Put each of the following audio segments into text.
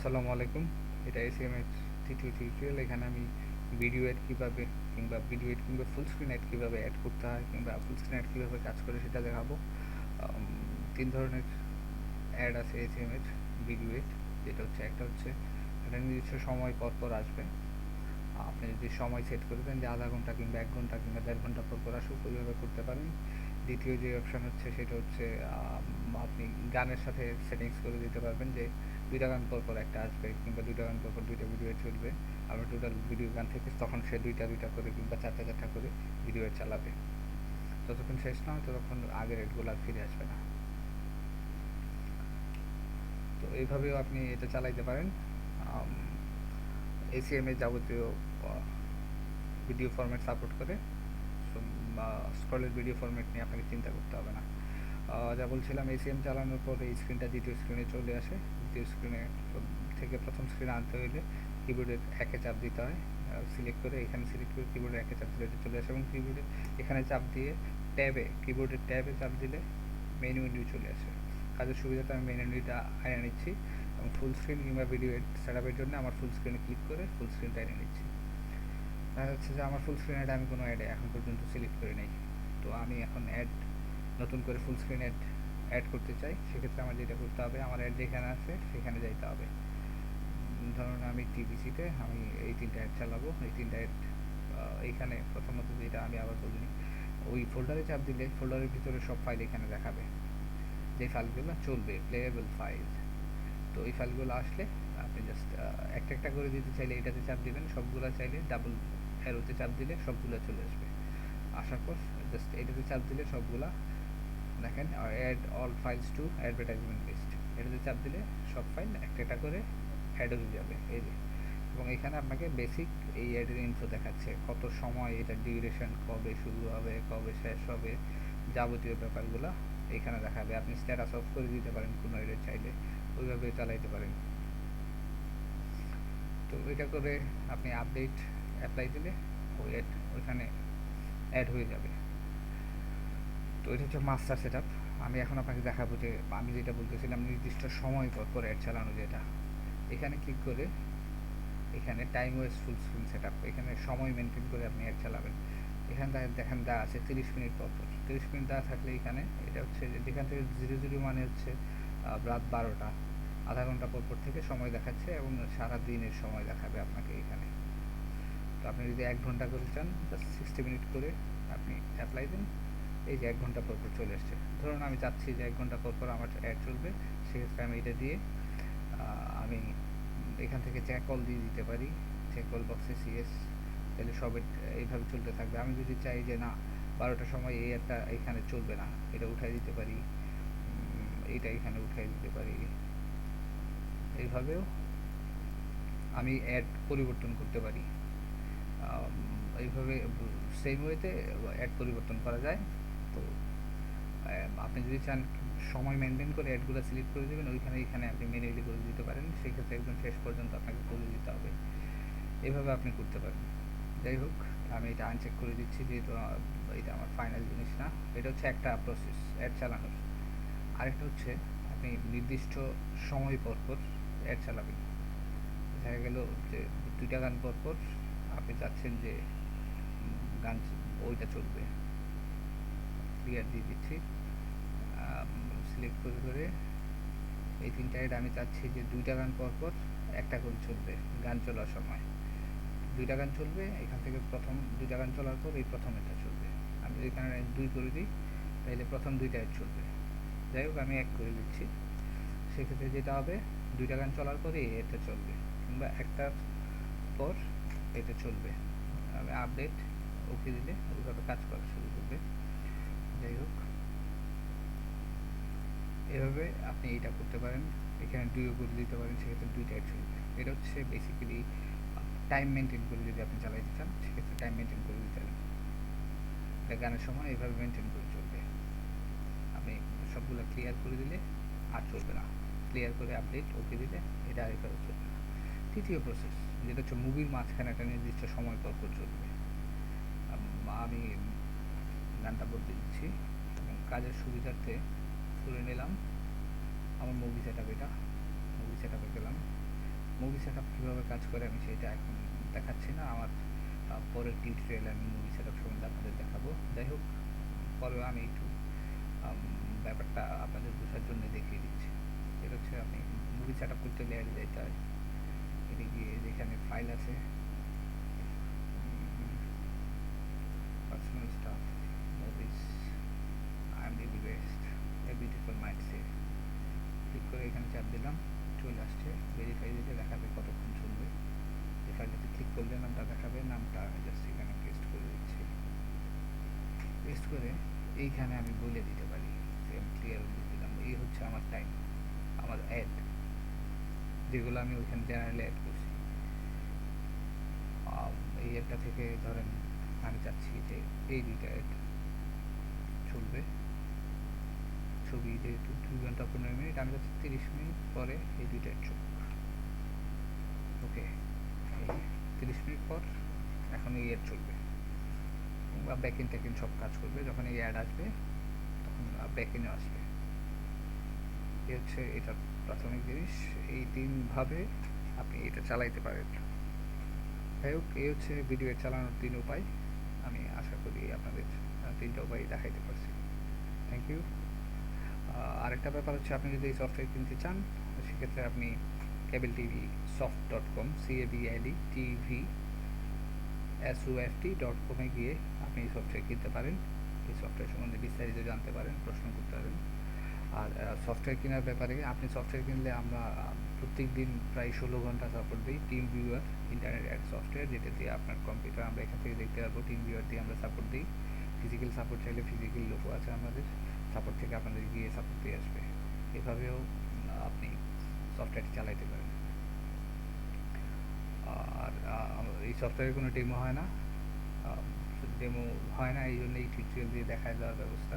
আসসালামু আলাইকুম। এটা এসএমএস তৃতীয় টিউটোরিয়াল। এখানে আমি ভিডিও অ্যাড কীভাবে কিংবা ভিডিও অ্যাড কিংবা ফুল স্ক্রিন অ্যাড কীভাবে অ্যাড করতে হয় কিংবা ফুল স্ক্রিন অ্যাড কীভাবে কাজ করে সেটা দেখাবো। তিন ধরনের অ্যাড আছে এসএমএস ভিডিও অ্যাড। যেটা হচ্ছে একটা হচ্ছে একটা নির্দিষ্ট সময় পর পর আসবে। আপনি যদি সময় সেট করে দেন যে আধা ঘন্টা কিংবা 1 ঘন্টা কিংবা 1.5 ঘন্টা পর পর আসুক, ওইভাবে করতে পারেন। দ্বিতীয় যে অপশান হচ্ছে সেটা হচ্ছে আপনি গানের সাথে সেটিংস করে দিতে পারবেন যে 2টা গান পর পর একটা আসবে কিংবা 2টা গান পর পর 2টা ভিডিও চলবে। আবার টোটাল ভিডিও গান থেকে তখন সে 2টা করে কিংবা 4টা করে ভিডিও চালাবে। যতক্ষণ শেষ না হয় ততক্ষণ আগের এডগুলো আর ফিরে আসবে না। তো এইভাবেও আপনি এটা চালাইতে পারেন। এসিএমএ যাবতীয় ভিডিও ফরম্যাট সাপোর্ট করে, বা স্ক্রলের ভিডিও ফরম্যাট নিয়ে আপনাকে চিন্তা করতে হবে না। যা বলছিলাম, এসিএম চালানোর পর এই স্ক্রিনটা দ্বিতীয় স্ক্রিনে চলে আসে। দ্বিতীয় স্ক্রিনে থেকে প্রথম স্ক্রিনে আনতে হইলে কিবোর্ডের একে চাপ দিতে হয়। সিলেক্ট করে এখানে সিলেক্ট করে কিবোর্ডের একে চাপ দিলে এটা চলে আসে এবং কিবোর্ডে এখানে চাপ দিয়ে কিবোর্ডের ট্যাবে চাপ দিলে মেনু চলে আসে। কাজের সুবিধাটা আমি মেনুটা এনে নিচ্ছি এবং ফুল স্ক্রিন কিংবা ভিডিও সেটআপের জন্য আমার ফুল স্ক্রিনে ক্লিক করে ফুল স্ক্রিনটা এনে নিচ্ছি। দেখা যাচ্ছে যে আমার ফুল স্ক্রিন অ্যাড আমি কোনো অ্যাড এখন পর্যন্ত সিলেক্ট করে নেই। তো আমি এখন নতুন করে ফুল স্ক্রিন অ্যাড করতে চাই। সেক্ষেত্রে আমার যেটা করতে হবে, আমার অ্যাড যেখানে আছে সেখানে যাইতে হবে। ধরুন আমি টিভিসিতে আমি এই 3টা অ্যাড চালাবো। এই 3টা অ্যাড এইখানে প্রথমত যেটা আমি আবার বলিনি, ওই ফোল্ডারে চাপ দিলে ফোল্ডারের ভিতরে সব ফাইল এখানে দেখাবে, যে ফাইলগুলো চলবে প্লেয়েবল ফাইল। তো এই ফাইলগুলো আসলে আপনি জাস্ট একটা করে দিতে চাইলে এটাতে চাপ দিবেন, সবগুলো চাইলে ডাবল অ্যারোতে চাপ দিলে সবগুলো চলে আসবে। আসার পর জাস্ট এটাতে চাপ দিলে সবগুলা দেখেন, add all files to advertisement list, এটাতে চাপ দিলে সব ফাইল একটা করে অ্যাড হয়ে যাবে এই যে। এবং এখানে আপনাকে বেসিক এই অ্যাডের ইনফো দেখাচ্ছে, কত সময় এটা ডিউরেশন, কবে শুরু হবে, কবে শেষ হবে, যাবতীয় ব্যাপারগুলো এখানে দেখাবে। আপনি স্ট্যাটাস অফ করে দিতে পারেন কোনো অ্যাডের চাইলে, ওইভাবে চালাইতে পারেন। তো এটা করে আপনি আপডেট অ্যাপ্লাই দিলে ওই অ্যাড ওইখানে অ্যাড হয়ে যাবে। তো এটা হচ্ছে মাস্টার সেটআপ। আমি এখন আপনাকে দেখাবো যে আমি যেটা বলতেছিলাম নির্দিষ্ট সময় পর পর অ্যাড চালানো, যেটা এখানে ক্লিক করে এখানে time waste full screen setup, এখানে সময় মেনটেন করে আপনি অ্যাড চালাবেন। এখানে দেখেন দেওয়া আছে 30 মিনিট পর পর। 30 মিনিট দেওয়া থাকলে এখানে এটা হচ্ছে যেখান থেকে 00 মানে হচ্ছে রাত 12টা, আধা ঘন্টা পর পর থেকে সময় দেখাচ্ছে এবং সারা দিনের সময় দেখাবে আপনাকে এখানে। তো আপনি যদি 1 ঘন্টা করে চান, জাস্ট 60 মিনিট করে আপনি অ্যাপ্লাই দিন। এই যে 1 ঘন্টা পর পর চলে আসছে। ধরুন আমি চাচ্ছি যে 1 ঘন্টা পর পর আমার অ্যাড চলবে, সেক্ষেত্রে আমি এটা দিয়ে আমি এখান থেকে চেক অল দিয়ে দিতে পারি। চেক অল বক্সে সিএস, তাহলে সব এইভাবে চলতে থাকবে। আমি যদি চাই যে না 12টার সময় এই অ্যাডটা এখানে চলবে না, এটা উঠাই দিতে পারি, এইটা এখানে উঠাই দিতে পারি। এইভাবেও আমি অ্যাড পরিবর্তন করতে পারি। এইভাবে সেম ওয়েতে অ্যাড পরিবর্তন করা যায়। তো আপনি যদি চান সময় মেনটেন করে অ্যাডগুলো সিলেক্ট করে দেবেন, এখানে আপনি ম্যানুয়ালি করে দিতে পারেন। সেক্ষেত্রে একদম শেষ পর্যন্ত আপনাকে করে দিতে হবে। এভাবে আপনি করতে পারেন। যাই হোক, আমি এটা আনচেক করে দিচ্ছি যেহেতু এটা আমার ফাইনাল জিনিস না। এটা হচ্ছে একটা প্রসেস অ্যাড চালানোর। আরেকটা হচ্ছে আপনি নির্দিষ্ট সময় পর পর অ্যাড চালাবেন। দেখা গেল যে 2টা গান পর পর আপনি চাচ্ছেন যে গান ওইটা চলবে। ক্লিয়ার দিয়ে দিচ্ছি, সিলেক্ট করে এই 3টা অ্যাড আমি চাচ্ছি যে 2টা গান পর পর একটা করে চলবে গান চলার সময়। 2টা গান চলবে, এখান থেকে প্রথম 2টা গান চলার পর এই প্রথম এটা চলবে। আমি যদি এখানে 2 করে দিই তাহলে প্রথম 2টা অ্যাড চলবে। যাই হোক, আমি 1 করে দিচ্ছি। সেক্ষেত্রে যেটা হবে, 2টা গান চলার পরে এটা চলবে কিংবা একটার পর এটা চলবে। আমি আপডেট ওকে দিলে ওইভাবে কাজ করা শুরু করবে। যাই হোক, এভাবে আপনি এটা করতে পারেন। এখানে 2 করে দিতে পারেন, সেক্ষেত্রে 2টা অ্যাড চলবে। এটা হচ্ছে বেসিক্যালি টাইম মেনটেন করে যদি আপনি চালাইতে চান, সেক্ষেত্রে টাইম মেনটেন করে দিতে পারেন। এটা গানের সময় এইভাবে মেনটেন করে চলবে। আপনি সবগুলো ক্লিয়ার করে দিলে আর চলবে না। ক্লিয়ার করে আপডেট ওকে দিলে এটা আর এভাবে চলবে না। তৃতীয় প্রসেস যেটা হচ্ছে মুভির মাঝখানে একটা নির্দিষ্ট সময় পর পর চলবে। আমি গানটা বদলে দিচ্ছি এবং কাজের সুবিধার্থে তুলে নিলাম আমার মুভি সেটআপ। এটা মুভি সেটআপে গেলাম, মুভি সেটআপ কীভাবে কাজ করে আমি সেটা এখন দেখাচ্ছি না। আমার পরের টিউটোরিয়ালে আমি মুভি সেটআপ সম্বন্ধে আপনাদের দেখাবো। যাই হোক, পরেও আমি একটু ব্যাপারটা আপনাদের বোঝার জন্য দেখিয়ে দিচ্ছি। এটা হচ্ছে আপনি মুভি সেটআপ করতে লেয়ারে যাইতে হয়। এটা গিয়ে যেখানে ফাইল আছে, personal staff, movies, IMDb best, a beautiful mind set, click করে এখানে চাপ দিলাম, চলে আসছে। ভেরিফাই দিতে দেখাবে কতক্ষণ চলবে। এই ফাইলটাতে ক্লিক করলে নামটা দেখাবে, নামটা আমি জাস্ট এখানে পেস্ট করে দিচ্ছি। পেস্ট করে এইখানে আমি বলে দিতে পারি যে আমি ক্লিয়ার বলে দিলাম এই হচ্ছে আমার টাইম, আমার অ্যাড, যেগুলো আমি ওইখানে জেনারেলি অ্যাড করছি। এই অ্যাডটা থেকে ধরেন আমি চাচ্ছি যে এই দুইটা অ্যাড চলবে। ছবি যেহেতু 2 ঘন্টা 15 মিনিট, আমি যাচ্ছি 30 মিনিট পরে এই দুইটা অ্যাড চলবে। ওকে, এই 30 মিনিট পর এখন এই অ্যাড চলবে, বা ব্যাকএন্ড ট্যাকএন্ড সব কাজ করবে। যখন এই অ্যাড আসবে তখন ব্যাকএন্ডও আসবে। এই হচ্ছে এটার প্রাথমিক জিনিস। এই 3 ভাবে আপনি এটা চালাইতে পারেন। যাই হোক, এই হচ্ছে ভিডিও চালানোর 3 উপায়। আমি আশা করি আপনাদের 3টা উপায় দেখাইতে পারছি। Thank you. আরেকটা ব্যাপার হচ্ছে, আপনি যদি এই সফটওয়্যার কিনতে চান সেক্ষেত্রে আপনি cabletvsoft.com cabletvsoft.com গিয়ে আপনি এই সফটওয়্যার কিনতে পারেন। এই সফটওয়্যার সম্বন্ধে বিস্তারিত জানতে পারেন, প্রশ্ন করতে পারেন। আর সফটওয়্যার কেনার ব্যাপারে, আপনি সফটওয়্যার কিনলে আমরা প্রত্যেক দিন প্রায় 16 ঘন্টা সাপোর্ট দিই। TeamViewer internet ad software, যেটা দিয়ে আপনার কম্পিউটার আমরা এখান থেকে দেখতে পারবো। টিম ভিউয়ার দিয়ে আমরা সাপোর্ট দিই। ফিজিক্যাল সাপোর্ট চাইলে ফিজিক্যাল লোকও আছে আমাদের, সাপোর্ট থেকে আপনাদের গিয়ে সাপোর্ট দিয়ে আসবে। এভাবেও আপনি সফটওয়্যারটি চালাইতে পারেন। আর এই সফটওয়্যারে কোনো ডেমো হয় না, এই জন্য এই টিউটোরিয়াল দিয়ে দেখায় দেওয়ার ব্যবস্থা।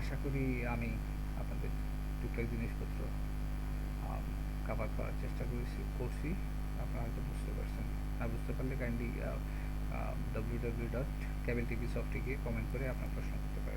আশা করি আমি আপনাদের টুকটাক জিনিসপত্র কভার করার চেষ্টা করছি। আপনারা হয়তো বুঝতে পারছেন, না বুঝতে পারলে কাইন্ডলি www.cabletvsoft গিয়ে কমেন্ট করে আপনার প্রশ্ন করতে পারেন।